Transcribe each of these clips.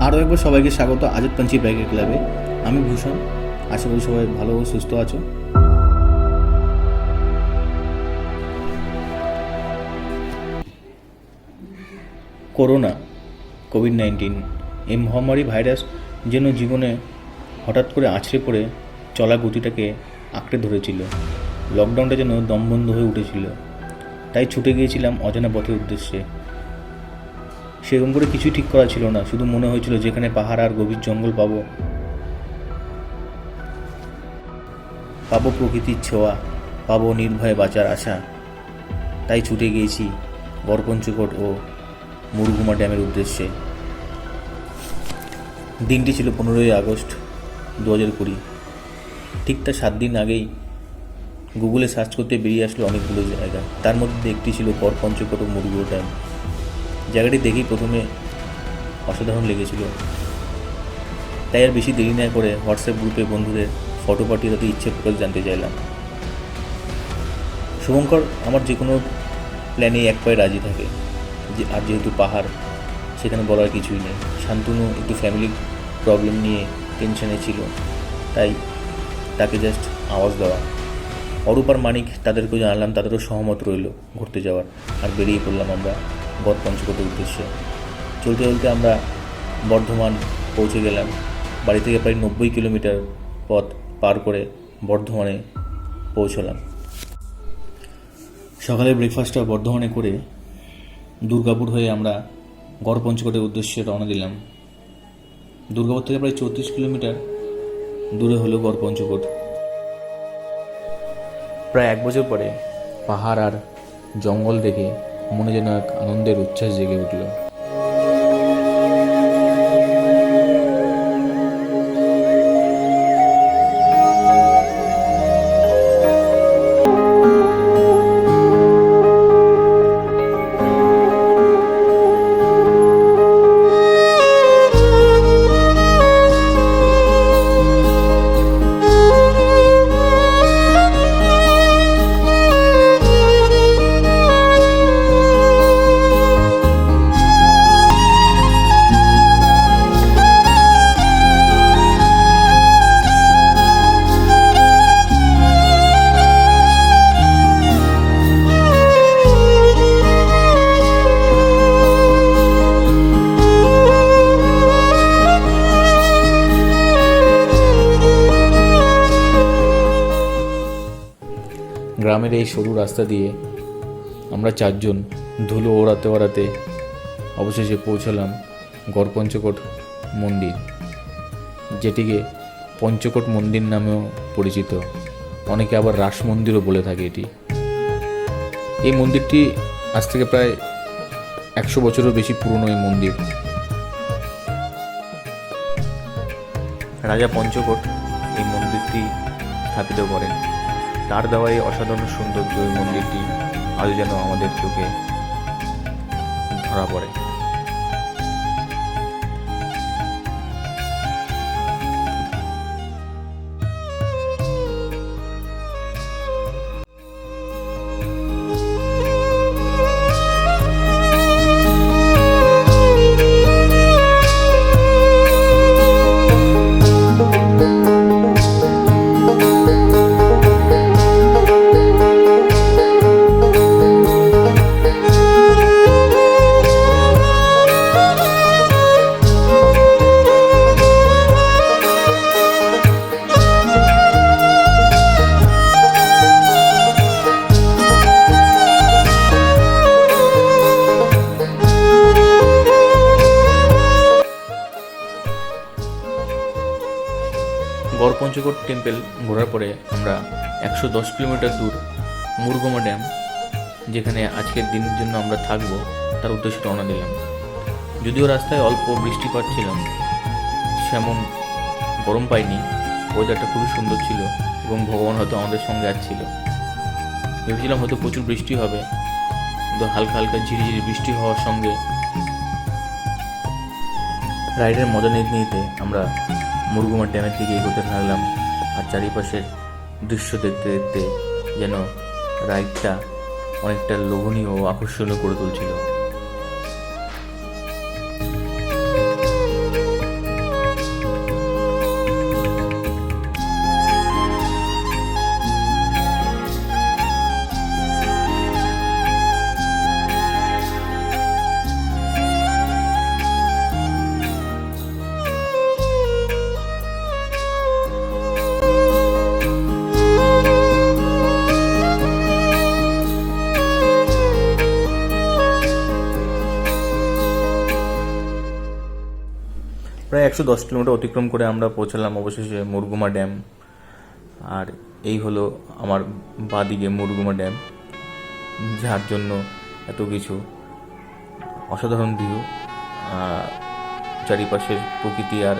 আরও একবার সবাইকে স্বাগত আজাদ পাঞ্চি বাইকের ক্লাবে। আমি ভূষণ, আশা করি সবাই ভালো ও সুস্থ আছো। করোনা, কোভিড-19 এই মহামারী ভাইরাস যেন জীবনে হঠাৎ করে আছড়ে পড়ে চলা গতিটাকে আঁকড়ে ধরেছিল। লকডাউনটা যেন দমবন্ধ হয়ে উঠেছিল, তাই ছুটে গিয়েছিলাম অজানা পথের উদ্দেশ্যে। সেরকম করে কিছুই ঠিক করা ছিল না, শুধু মনে হয়েছিল যেখানে পাহাড় আর গভীর জঙ্গল পাবো প্রকৃতির ছোঁয়া, পাবো নির্ভয়ে বাঁচার আশা। তাই ছুটে গিয়েছি গড় পঞ্চকোট ও মুরগুমা ড্যামের উদ্দেশ্যে। দিনটি ছিল 15ই আগস্ট 2020। ঠিক তার 7 দিন আগেই গুগলে সার্চ করতে বেরিয়ে আসলো অনেকগুলো জায়গা, তার মধ্যে একটি ছিল গড় পঞ্চকোট ও মুরগুমা ড্যাম। জায়গাটি দেখেই প্রথমে অসাধারণ লেগেছিল, তাই আর বেশি দেরি না করে হোয়াটসঅ্যাপ গ্রুপে বন্ধুদের ফটো পাঠিয়ে তাদের ইচ্ছে প্রকাশ জানতে চাইলাম। শুভঙ্কর আমার যে কোনো প্ল্যানে এক পায়ে রাজি থাকে, আর যেহেতু পাহাড়, সেখানে বলার কিছুই নেই। শান্তনু একটু ফ্যামিলি প্রবলেম নিয়ে টেনশনে ছিল, তাই তাকে জাস্ট আওয়াজ দেওয়া। অরূপ আর মানিক তাদেরকেও জানালাম, তাদেরও সহমত রইল ঘুরতে যাওয়ার, আর বেরিয়ে পড়লাম আমরা গড় পঞ্চকোটের উদ্দেশ্যে। চলতে চলতে আমরা বর্ধমান পৌঁছে গেলাম। বাড়ি থেকে প্রায় 90 কিলোমিটার পথ পার করে বর্ধমানে পৌঁছলাম। সকালে ব্রেকফাস্টটা বর্ধমানে করে দুর্গাপুর হয়ে আমরা গড় পঞ্চকোটের উদ্দেশ্যে রওনা দিলাম। দুর্গাপুর থেকে প্রায় 34 কিলোমিটার দূরে হলো গড় পঞ্চকোট। প্রায় 1 বছর পরে পাহাড় আর জঙ্গল দেখে মনে যেন এক আনন্দের উচ্ছ্বাস জেগে উঠল। গ্রামের এই সরু রাস্তা দিয়ে আমরা 4 জন ধুলো ওড়াতে ওড়াতে অবশেষে পৌঁছলাম গড় পঞ্চকোট মন্দির, যেটিকে পঞ্চকোট মন্দির নামেও পরিচিত। অনেকে আবার রাস মন্দিরও বলে থাকে এটি। এই মন্দিরটি আজ থেকে প্রায় 100 বছরেরও বেশি পুরনো এই মন্দির। রাজা পঞ্চকোট এই মন্দিরটি স্থাপিত করেন। তার দেওয়া এই অসাধারণ সৌন্দর্য এই মন্দিরটি আজও যেন আমাদের চোখে ধরা পড়ে। গড় পঞ্চকোট টেম্পল ঘোরার পরে আমরা 110 কিলোমিটার দূর মুরগুমা ড্যাম, যেখানে আজকের দিনের জন্য আমরা থাকবো, তার উদ্দেশ্যে রওনা দিলাম। যদিও রাস্তায় অল্প বৃষ্টিপাত ছিলাম, সেমন গরম পাইনি। ওয়েদারটা খুবই সুন্দর ছিল এবং ভগবান হয়তো আমাদের সঙ্গে আসছিল। ভেবেছিলাম হয়তো প্রচুর বৃষ্টি হবে, কিন্তু হালকা হালকা ঝিরিঝিরি বৃষ্টি হওয়ার সঙ্গে রাইডের মজা নিতে নিতে আমরা মুরগুমা ড্যামের দিকে এগোতে থাকলাম। আর চারিপাশের দৃশ্য দেখতে দেখতে যেন রাইডটা অনেকটা লোভনীয় ও আকর্ষণীয় করে তুলছিল। প্রায় 110 কিলোমিটার অতিক্রম করে আমরা পৌঁছালাম অবশেষে মুরগুমা ড্যাম। আর এই হলো আমার বাঁদিকে মুরগুমা ড্যাম, যার জন্য এত কিছু অসাধারণ ভিউ। চারিপাশের প্রকৃতি আর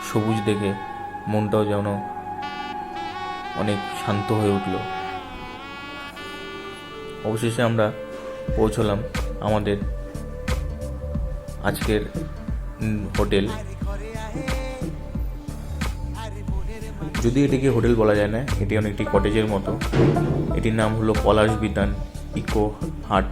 সবুজ দেখে মনটাও যেন অনেক শান্ত হয়ে উঠল। অবশেষে আমরা পৌঁছলাম আমাদের আজকের হোটেল। যদি এটিকে হোটেল বলা যায় না, এটি অনেকটি কটেজের মতো। এটির নাম হলো পলাশ বিতান ইকো হাট।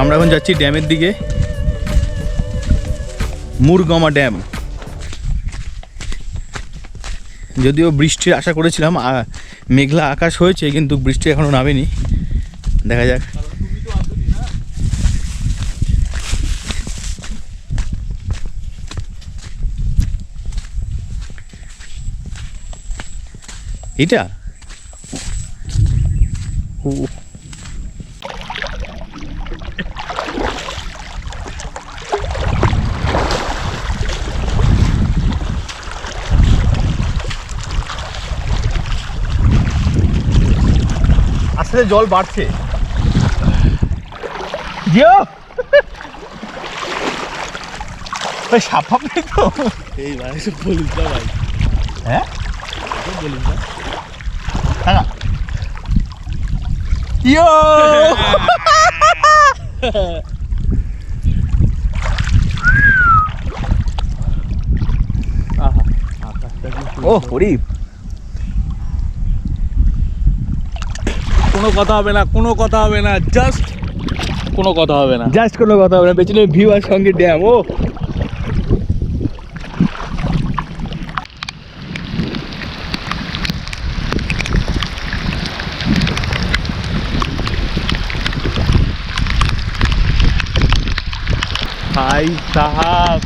আমরা এখন যাচ্ছি ড্যামের দিকে, মুরগুমা ড্যাম। যদিও বৃষ্টির আশা করেছিলাম, মেঘলা আকাশ হয়েছে কিন্তু বৃষ্টি এখনো নামেনি, দেখা যাক। এটা আস্তে জল বাড়ছে। সাপ নেই তো? এই ভাই বলিস না ভাই। হ্যাঁ বলিস না। ও হরিপ, কোনো কথা হবে না, কোনো কথা হবে না, জাস্ট কোনো কথা হবে না, জাস্ট কোনো কথা হবে না। পেছনে ভিউ আর সঙ্গে ড্যাম। ও ভাই সাহাব,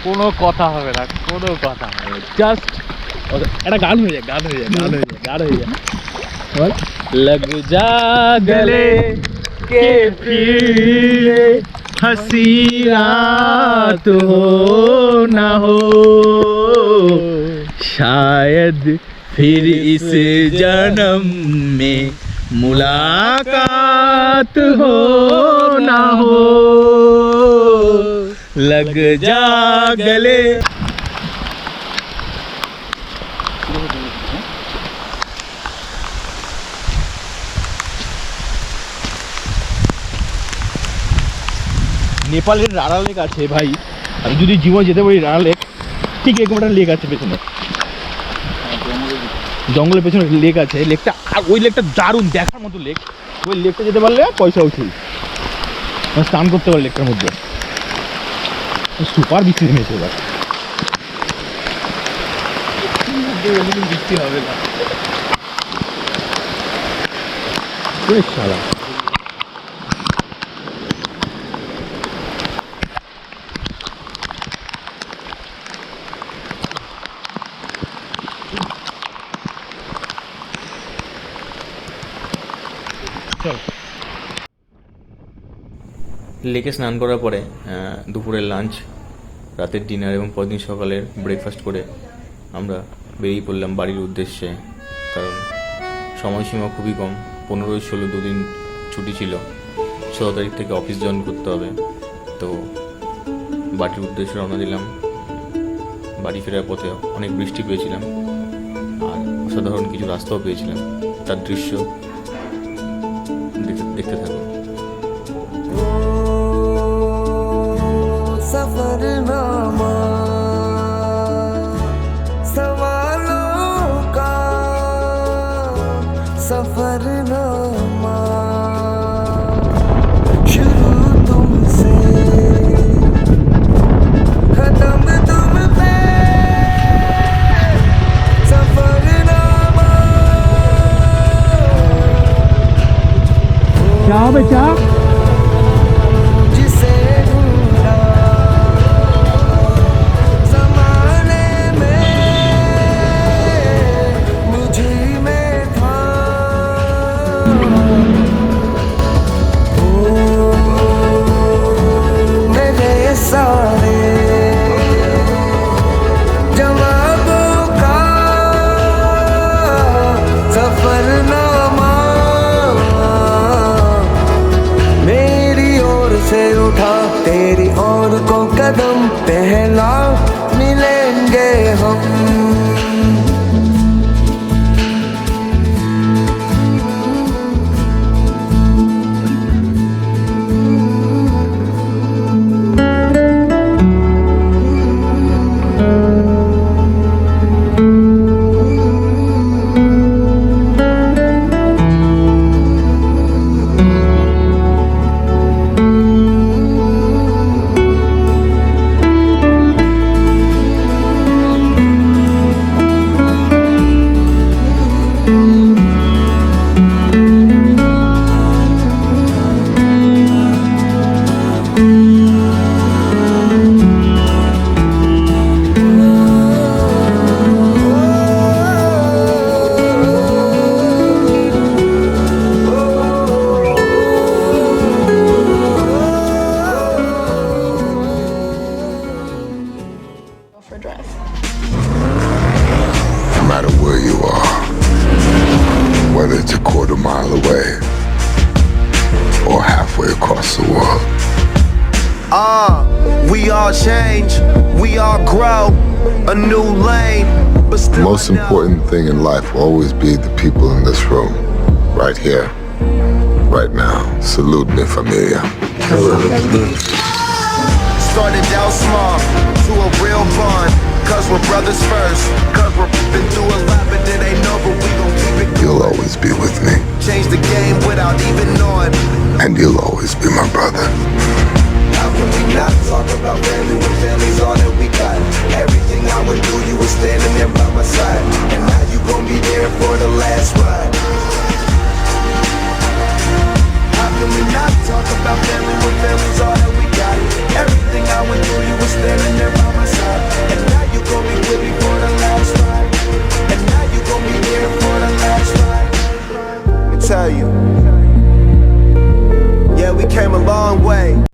কোনো কথা হবে না, কোনো কথা হবে, জাস্ট একটা গান হয়ে যায়, গান হয়ে যায়, গান হয়ে যায়, গান হয়ে যায়। लग जा गले के फिर हंसी रात हो ना हो, शायद फिर इस जन्म में मुलाकात हो ना हो, लग जा गले। নেপালের রাড়া লেক আছে ভাই, আমি যদি জীবনে যেতে পারি রাড়া লেক, ঠিক এরকম একটা লেক আছে পেছনে, জঙ্গলের পেছনে লেক আছে, লেকটা আর ওই লেকটা দারুণ দেখার মতো লেক। ওই লেকটা যেতে পারলে পয়সা উঠুল, স্নান করতে পারলে লেকটার মধ্যে সুপার বৃষ্টি নেমেছে এবার, বৃষ্টি হবে না শালা। লেকে স্নান করার পরে দুপুরের লাঞ্চ, রাতের ডিনার এবং পরদিন সকালের ব্রেকফাস্ট করে আমরা বেরিয়ে পড়লাম বাড়ির উদ্দেশ্যে। কারণ সময়সীমা খুবই কম, 15-16 দুদিন ছুটি ছিল, 16 তারিখ থেকে অফিস জয়েন করতে হবে। তো বাড়ির উদ্দেশ্যে রওনা দিলাম। বাড়ি ফেরার পথে অনেক বৃষ্টি পেয়েছিলাম আর অসাধারণ কিছু রাস্তাও পেয়েছিলাম, তার দৃশ্য দেখতে থাকুন। सफरनामा सवालों का सफरनामा, शुरू तुमसे खत्म तुम पे, सफरनामा। क्या बेटा तेरी ओर को कदम पहला मिलेंगे हम। We all change, we all grow, a new lane. But still the most important thing in life will always be the people in this room, right here, right now. Salute me, familia. Started out small to a real bond, cause we're brothers first. Cause we've been through a lot, but it ain't over, we gon' keep it. You'll always be with me. Change the game without even knowing. And you'll always be my brother. How can we not talk about family when family's all that we got? Everything I went through, you were standing there by my side. And now you gon' be there for the last ride. How can we not talk about family when family's all that we got? Everything I went through, you were standing there by my side. And now you gon' be with me for the last ride. And now you gon' be there for the last ride. Let me tell you, yeah, we came a long way.